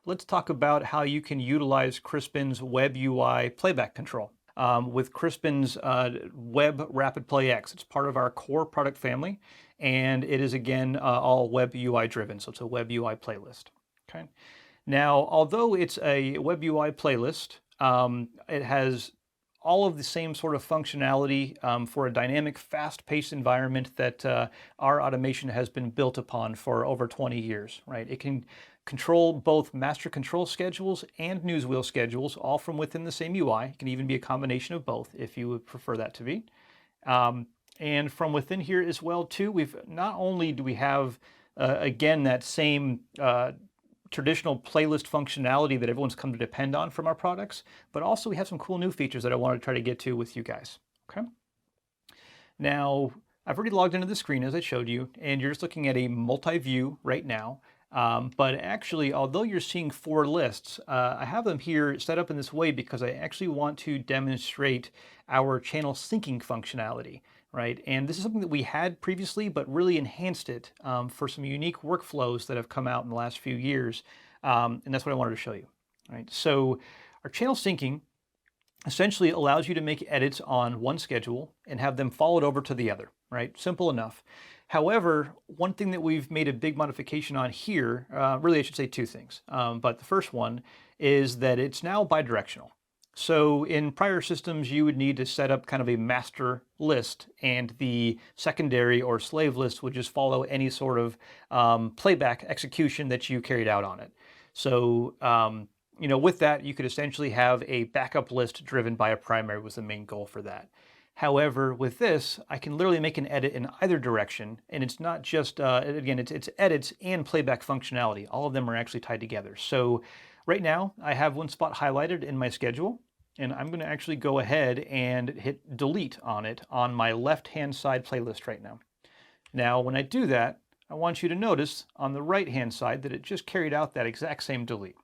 let's talk about how you can utilize Crispin's Web UI playback control. With Crispin's WebRPX. It's part of our core product family, and it is again all Web UI driven, so it's a Web UI playlist. Okay. Now, although it's a Web UI playlist, it has all of the same sort of functionality for a dynamic, fast-paced environment that our automation has been built upon for over 20 years, right? It can control both master control schedules and news wheel schedules, all from within the same UI. It can even be a combination of both if you would prefer that to be. And from within here as well, too, not only do we have, again, that same traditional playlist functionality that everyone's come to depend on from our products, but also we have some cool new features that I want to try to get to with you guys. Okay. Now, I've already logged into the screen as I showed you, and you're just looking at a multi-view right now. But actually, although you're seeing 4 lists, I have them here set up in this way because I actually want to demonstrate our channel syncing functionality, right? And this is something that we had previously, but really enhanced it for some unique workflows that have come out in the last few years. And that's what I wanted to show you, right? So our channel syncing essentially allows you to make edits on one schedule and have them followed over to the other, right? Simple enough. However, one thing that we've made a big modification on here, really I should say 2 things, but the first one is that it's now bidirectional. So in prior systems, you would need to set up kind of a master list, and the secondary or slave list would just follow any sort of playback execution that you carried out on it. So with that, you could essentially have a backup list driven by a primary was the main goal for that. However, with this, I can literally make an edit in either direction, and it's not just, again, it's edits and playback functionality. All of them are actually tied together. So right now, I have one spot highlighted in my schedule, and I'm going to actually go ahead and hit delete on it on my left-hand side playlist right now. Now, when I do that, I want you to notice on the right-hand side that it just carried out that exact same delete.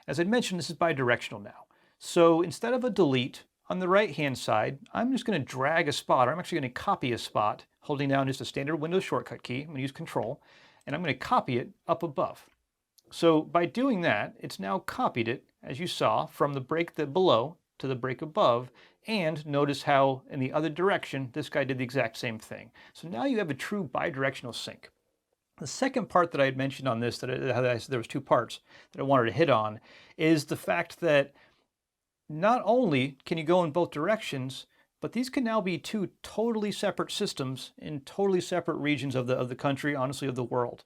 As I mentioned, this is bidirectional now. So instead of a delete, on the right-hand side, I'm just going to drag a spot, or I'm actually going to copy a spot, holding down just a standard Windows shortcut key. I'm going to use Control, and I'm going to copy it up above. So by doing that, it's now copied it, as you saw, from the break below to the break above, and notice how in the other direction, this guy did the exact same thing. So now you have a true bidirectional sync. The second part that I had mentioned on this, there was 2 parts that I wanted to hit on, is the fact that not only can you go in both directions, but these can now be 2 totally separate systems in totally separate regions of the country, honestly of the world.